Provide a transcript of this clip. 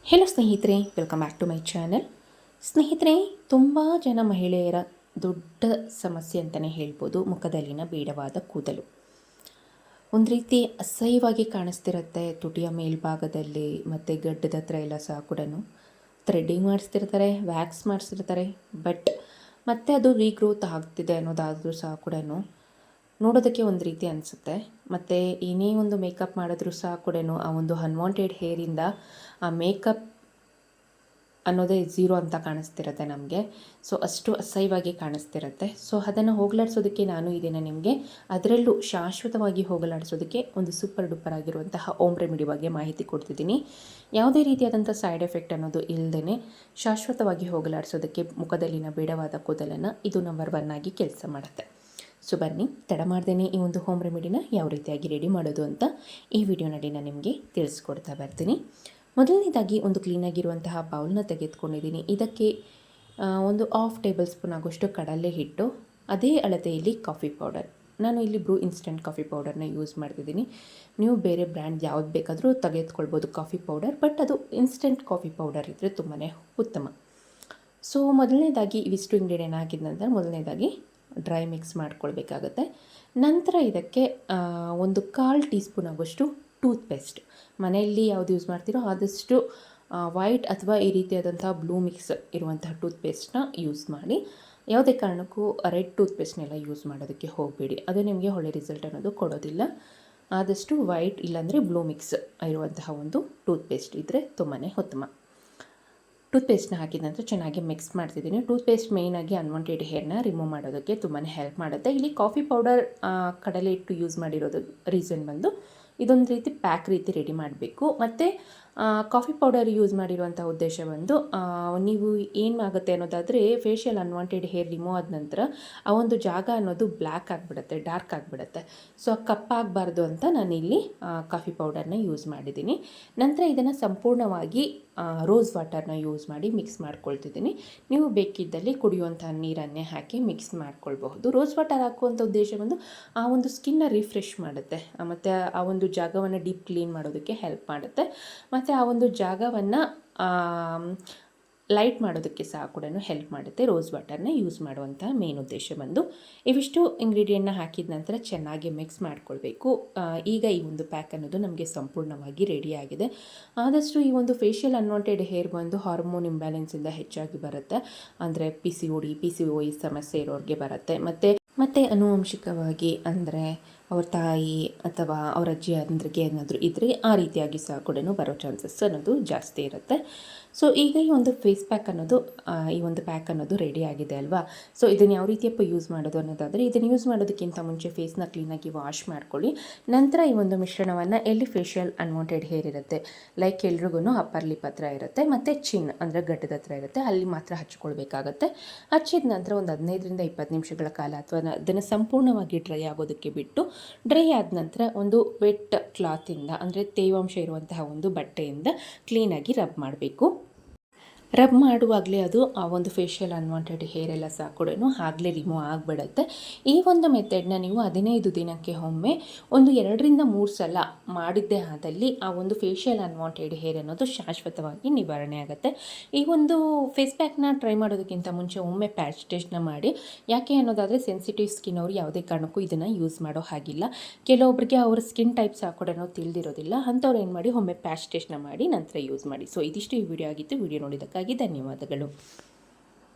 Hello ಸ್ನೇಹಿತರೆ, welcome back to my channel. ಸ್ನೇಹಿತರೆ, ತುಂಬ ಜನ ಮಹಿಳೆಯರ ದೊಡ್ಡ ಸಮಸ್ಯೆ ಅಂತಲೇ ಹೇಳ್ಬೋದು ಮುಖದಲ್ಲಿನ ಬೇಡವಾದ ಕೂದಲು. ಒಂದು ರೀತಿ ಅಸಹ್ಯವಾಗಿ ಕಾಣಿಸ್ತಿರುತ್ತೆ ತುಟಿಯ ಮೇಲ್ಭಾಗದಲ್ಲಿ ಮತ್ತು ಗಡ್ಡದ ಹತ್ರ ಎಲ್ಲ ಸಹ ಕೂಡ ಥ್ರೆಡ್ಡಿಂಗ್ ಮಾಡಿಸ್ತಿರ್ತಾರೆ, ವ್ಯಾಕ್ಸ್ ಮಾಡಿಸ್ತಿರ್ತಾರೆ. ಬಟ್ ಮತ್ತೆ ಅದು ರೀಗ್ರೋತ್ ಆಗ್ತಿದೆ ಅನ್ನೋದಾದರೂ ಸಹ ಕೂಡ ನೋಡೋದಕ್ಕೆ ಒಂದು ರೀತಿ ಅನಿಸುತ್ತೆ. ಮತ್ತು ಏನೇ ಒಂದು ಮೇಕಪ್ ಮಾಡಿದ್ರೂ ಸಹ ಕೂಡ ಆ ಒಂದು ಅನ್ವಾಂಟೆಡ್ ಹೇರಿಂದ ಆ ಮೇಕಪ್ ಅನ್ನೋದೇ ಝೀರೋ ಅಂತ ಕಾಣಿಸ್ತಿರುತ್ತೆ ನಮಗೆ. ಸೊ ಅಷ್ಟು ಅಸಹ್ಯವಾಗಿ ಕಾಣಿಸ್ತಿರುತ್ತೆ. ಸೊ ಅದನ್ನು ಹೋಗಲಾಡಿಸೋದಕ್ಕೆ ನಾನು ಇದನ್ನು ನಿಮಗೆ ಅದರಲ್ಲೂ ಶಾಶ್ವತವಾಗಿ ಹೋಗಲಾಡಿಸೋದಕ್ಕೆ ಒಂದು ಸೂಪರ್ ಡೂಪರ್ ಆಗಿರುವಂತಹ ಓಮ್ ರೆಮಿಡಿ ಬಗ್ಗೆ ಮಾಹಿತಿ ಕೊಡ್ತಿದ್ದೀನಿ. ಯಾವುದೇ ರೀತಿಯಾದಂಥ ಸೈಡ್ ಎಫೆಕ್ಟ್ ಅನ್ನೋದು ಇಲ್ಲದೇ ಶಾಶ್ವತವಾಗಿ ಹೋಗಲಾಡಿಸೋದಕ್ಕೆ ಮುಖದಲ್ಲಿನ ಬೇಡವಾದ ಕೂದಲನ್ನು ಇದು ನಂಬರ್ 1 ಆಗಿ ಕೆಲಸ ಮಾಡುತ್ತೆ. ಸೊ ಬನ್ನಿ, ತಡ ಮಾಡ್ದೇನೆ ಈ ಒಂದು ಹೋಮ್ ರೆಮಿಡಿನ ಯಾವ ರೀತಿಯಾಗಿ ರೆಡಿ ಮಾಡೋದು ಅಂತ ಈ ವಿಡಿಯೋನಲ್ಲಿ ನಾನು ನಿಮಗೆ ತಿಳಿಸ್ಕೊಡ್ತಾ ಬರ್ತೀನಿ. ಮೊದಲನೇದಾಗಿ ಒಂದು ಕ್ಲೀನಾಗಿರುವಂತಹ ಬೌಲ್ನ ತೆಗೆದುಕೊಂಡಿದ್ದೀನಿ. ಇದಕ್ಕೆ ಒಂದು 1/2 ಟೇಬಲ್ ಸ್ಪೂನ್ ಆಗೋಷ್ಟು ಕಡಲೆ ಹಿಟ್ಟು, ಅದೇ ಅಳತೆಯಲ್ಲಿ ಕಾಫಿ ಪೌಡರ್. ನಾನು ಇಲ್ಲಿ ಬ್ರೂ ಇನ್ಸ್ಟೆಂಟ್ ಕಾಫಿ ಪೌಡರ್ನ ಯೂಸ್ ಮಾಡ್ತಿದ್ದೀನಿ. ನೀವು ಬೇರೆ ಬ್ರ್ಯಾಂಡ್ ಯಾವ್ದು ಬೇಕಾದರೂ ತೆಗೆದುಕೊಳ್ಬೋದು ಕಾಫಿ ಪೌಡರ್, ಬಟ್ ಅದು ಇನ್ಸ್ಟೆಂಟ್ ಕಾಫಿ ಪೌಡರ್ ಇದ್ದರೆ ತುಂಬಾ ಉತ್ತಮ. ಸೊ ಮೊದಲನೇದಾಗಿ ಇವಿಷ್ಟು ಇಂಗ್ರೀಡಿಯೆಂಟ್ ಹಾಕಿದ ನಂತರ ಮೊದಲನೇದಾಗಿ ಡ್ರೈ ಮಿಕ್ಸ್ ಮಾಡ್ಕೊಳ್ಬೇಕಾಗತ್ತೆ. ನಂತರ ಇದಕ್ಕೆ ಒಂದು 1/4 ಟೀ ಸ್ಪೂನ್ ಆಗೋಷ್ಟು ಟೂತ್ ಪೇಸ್ಟ್, ಮನೆಯಲ್ಲಿ ಯಾವುದು ಯೂಸ್ ಮಾಡ್ತೀರೋ ಆದಷ್ಟು ವೈಟ್ ಅಥವಾ ಈ ರೀತಿಯಾದಂಥ ಬ್ಲೂ ಮಿಕ್ಸ್ ಇರುವಂತಹ ಟೂತ್ ಪೇಸ್ಟ್ನ ಯೂಸ್ ಮಾಡಿ. ಯಾವುದೇ ಕಾರಣಕ್ಕೂ ರೆಡ್ ಟೂತ್ ಪೇಸ್ಟ್ನೆಲ್ಲ ಯೂಸ್ ಮಾಡೋದಕ್ಕೆ ಹೋಗಬೇಡಿ, ಅದು ನಿಮಗೆ ಒಳ್ಳೆ ರಿಸಲ್ಟ್ ಅನ್ನೋದು ಕೊಡೋದಿಲ್ಲ. ಆದಷ್ಟು ವೈಟ್ ಇಲ್ಲಾಂದರೆ ಬ್ಲೂ ಮಿಕ್ಸ್ ಇರುವಂತಹ ಒಂದು ಟೂತ್ ಪೇಸ್ಟ್ ಇದ್ದರೆ ತುಂಬಾ ಉತ್ತಮ. ಟೂತ್ಪೇಸ್ಟ್ನ ಹಾಕಿದ ನಂತರ ಚೆನ್ನಾಗಿ ಮಿಕ್ಸ್ ಮಾಡ್ತಿದ್ದೀನಿ. ಟೂತ್ಪೇಸ್ಟ್ ಮೇಯ್ನಾಗಿ ಅನ್ವಾಂಟೆಡ್ ಹೇರ್ನ ರಿಮೂವ್ ಮಾಡೋದಕ್ಕೆ ತುಂಬಾ ಹೆಲ್ಪ್ ಮಾಡುತ್ತೆ. ಇಲ್ಲಿ ಕಾಫಿ ಪೌಡರ್ ಕಡಲೆ ಹಿಟ್ಟು ಯೂಸ್ ಮಾಡಿರೋದು ರೀಸನ್ ಬಂದು ಇದೊಂದು ರೀತಿ ಪ್ಯಾಕ್ ರೀತಿ ರೆಡಿ ಮಾಡಬೇಕು. ಮತ್ತು ಕಾಫಿ ಪೌಡರ್ ಯೂಸ್ ಮಾಡಿರುವಂಥ ಉದ್ದೇಶ ಬಂದು ನೀವು ಏನಾಗುತ್ತೆ ಅನ್ನೋದಾದರೆ ಫೇಶಿಯಲ್ ಅನ್ವಾಂಟೆಡ್ ಹೇರ್ ರಿಮೂವ್ ಆದ ನಂತರ ಆ ಒಂದು ಜಾಗ ಅನ್ನೋದು ಬ್ಲ್ಯಾಕ್ ಆಗಿಬಿಡುತ್ತೆ, ಡಾರ್ಕ್ ಆಗಿಬಿಡುತ್ತೆ. ಸೊ ಕಪ್ಪಾಗಬಾರ್ದು ಅಂತ ನಾನಿಲ್ಲಿ ಕಾಫಿ ಪೌಡರ್ನ ಯೂಸ್ ಮಾಡಿದ್ದೀನಿ. ನಂತರ ಇದನ್ನು ಸಂಪೂರ್ಣವಾಗಿ ರೋಸ್ ವಾಟರ್ನ ಯೂಸ್ ಮಾಡಿ ಮಿಕ್ಸ್ ಮಾಡ್ಕೊಳ್ತಿದ್ದೀನಿ. ನೀವು ಬೇಕಿದ್ದಲ್ಲಿ ಕುಡಿಯುವಂಥ ನೀರನ್ನೇ ಹಾಕಿ ಮಿಕ್ಸ್ ಮಾಡ್ಕೊಳ್ಬಹುದು. ರೋಸ್ ವಾಟರ್ ಹಾಕುವಂಥ ಉದ್ದೇಶ ಬಂದು ಆ ಒಂದು ಸ್ಕಿನ್ನ ರಿಫ್ರೆಶ್ ಮಾಡುತ್ತೆ ಮತ್ತು ಆ ಒಂದು ಜಾಗವನ್ನು ಡೀಪ್ ಕ್ಲೀನ್ ಮಾಡೋದಕ್ಕೆ ಹೆಲ್ಪ್ ಮಾಡುತ್ತೆ. ಮತ್ತು ಆ ಒಂದು ಜಾಗವನ್ನು ಲೈಟ್ ಮಾಡೋದಕ್ಕೆ ಸಹ ಕೂಡ ಹೆಲ್ಪ್ ಮಾಡುತ್ತೆ ರೋಸ್ ವಾಟರ್ನ ಯೂಸ್ ಮಾಡುವಂಥ ಮೇನ್ ಉದ್ದೇಶ ಬಂದು. ಇವಿಷ್ಟು ಇಂಗ್ರೀಡಿಯೆಂಟ್ನ ಹಾಕಿದ ನಂತರ ಚೆನ್ನಾಗಿ ಮಿಕ್ಸ್ ಮಾಡ್ಕೊಳ್ಬೇಕು. ಈಗ ಈ ಒಂದು ಪ್ಯಾಕ್ ಅನ್ನೋದು ನಮಗೆ ಸಂಪೂರ್ಣವಾಗಿ ರೆಡಿಯಾಗಿದೆ. ಆದಷ್ಟು ಈ ಒಂದು ಫೇಶಿಯಲ್ ಅನ್ವಾಂಟೆಡ್ ಹೇರ್ ಬಂದು ಹಾರ್ಮೋನ್ ಇಂಬ್ಯಾಲೆನ್ಸಿಂದ ಹೆಚ್ಚಾಗಿ ಬರುತ್ತೆ. ಅಂದರೆ PCOS ಸಮಸ್ಯೆ ಇರೋರಿಗೆ ಬರುತ್ತೆ. ಮತ್ತು ಆನುವಂಶಿಕವಾಗಿ ಅಂದರೆ ಅವ್ರ ತಾಯಿ ಅಥವಾ ಅವ್ರ ಅಜ್ಜಿ ಅಂದ್ರಿಗೆ ಏನಾದರೂ ಇದ್ದರೆ ಆ ರೀತಿಯಾಗಿ ಸಹ ಕೂಡ ಬರೋ ಚಾನ್ಸಸ್ ಅನ್ನೋದು ಜಾಸ್ತಿ ಇರುತ್ತೆ. ಸೊ ಈಗ ಈ ಒಂದು ಫೇಸ್ ಪ್ಯಾಕ್ ಅನ್ನೋದು ಈ ಒಂದು ಪ್ಯಾಕ್ ಅನ್ನೋದು ರೆಡಿ ಆಗಿದೆ ಅಲ್ವಾ. ಸೊ ಇದನ್ನು ಯಾವ ರೀತಿಯಪ್ಪ ಯೂಸ್ ಮಾಡೋದು ಅನ್ನೋದಾದರೆ ಇದನ್ನು ಯೂಸ್ ಮಾಡೋದಕ್ಕಿಂತ ಮುಂಚೆ ಫೇಸ್ನ ಕ್ಲೀನಾಗಿ ವಾಶ್ ಮಾಡ್ಕೊಳ್ಳಿ. ನಂತರ ಈ ಒಂದು ಮಿಶ್ರಣವನ್ನು ಎಲ್ಲಿ ಫೇಶಿಯಲ್ ಅನ್ವಾಂಟೆಡ್ ಹೇರ್ ಇರುತ್ತೆ, ಲೈಕ್ ಎಲ್ರಿಗೂ ಅಪ್ಪರ್ ಲಿಪ್ ಹತ್ರ ಇರುತ್ತೆ ಮತ್ತು ಚಿನ್ ಅಂದರೆ ಗಡ್ಡದ ಹತ್ರ ಇರುತ್ತೆ, ಅಲ್ಲಿ ಮಾತ್ರ ಹಚ್ಕೊಳ್ಬೇಕಾಗತ್ತೆ. ಹಚ್ಚಿದ ನಂತರ ಒಂದು 15ರಿಂದ 20 ನಿಮಿಷಗಳ ಕಾಲ ಅಥವಾ ಅದನ್ನು ಸಂಪೂರ್ಣವಾಗಿ ಡ್ರೈ ಆಗೋದಕ್ಕೆ ಬಿಟ್ಟು, ಡ್ರೈ ಆದ ನಂತರ ಒಂದು ವೆಟ್ ಕ್ಲಾತಿಂದ ಅಂದರೆ ತೇವಾಂಶ ಇರುವಂತಹ ಒಂದು ಬಟ್ಟೆಯಿಂದ ಕ್ಲೀನಾಗಿ ರಬ್ ಮಾಡಬೇಕು. ರಬ್ ಮಾಡುವಾಗಲೇ ಅದು ಆ ಒಂದು ಫೇಶಿಯಲ್ ಅನ್ವಾಂಟೆಡ್ ಹೇರ್ ಎಲ್ಲ ಸಹ ಕೂಡ ಆಗಲೇ ರಿಮೂವ್ ಆಗಿಬಿಡುತ್ತೆ. ಈ ಒಂದು ಮೆಥಡ್ನ ನೀವು 15 ದಿನಕ್ಕೆ ಒಮ್ಮೆ ಒಂದು 2ರಿಂದ 3 ಸಲ ಮಾಡಿದ್ದೇ ಆದಲ್ಲಿ ಆ ಒಂದು ಫೇಶಿಯಲ್ ಅನ್ವಾಂಟೆಡ್ ಹೇರ್ ಅನ್ನೋದು ಶಾಶ್ವತವಾಗಿ ನಿವಾರಣೆ ಆಗುತ್ತೆ. ಈ ಒಂದು ಫೇಸ್ ಪ್ಯಾಕ್ನ ಟ್ರೈ ಮಾಡೋದಕ್ಕಿಂತ ಮುಂಚೆ ಒಮ್ಮೆ ಪ್ಯಾಚ್ ಟೆಸ್ಟ್ನ ಮಾಡಿ. ಯಾಕೆ ಅನ್ನೋದಾದರೆ ಸೆನ್ಸಿಟಿವ್ ಸ್ಕಿನ್ ಅವರು ಯಾವುದೇ ಕಾರಣಕ್ಕೂ ಇದನ್ನು ಯೂಸ್ ಮಾಡೋ ಹಾಗಿಲ್ಲ. ಕೆಲವೊಬ್ಬರಿಗೆ ಅವ್ರ ಸ್ಕಿನ್ ಟೈಪ್ ಸಹ ಕೂಡ ತಿಳಿದಿರೋದಿಲ್ಲ. ಅಂಥವ್ರು ಏನು ಮಾಡಿ ಒಮ್ಮೆ ಪ್ಯಾಚ್ ಟೆಸ್ಟ್ನ ಮಾಡಿ ನಂತರ ಯೂಸ್ ಮಾಡಿ. ಸೊ ಇದಿಷ್ಟು ಈ ವಿಡಿಯೋ ಆಗಿತ್ತು. ವಿಡಿಯೋ ನೋಡಿದ್ದಕ್ಕಾಗಿ ಧನ್ಯವಾದಗಳು.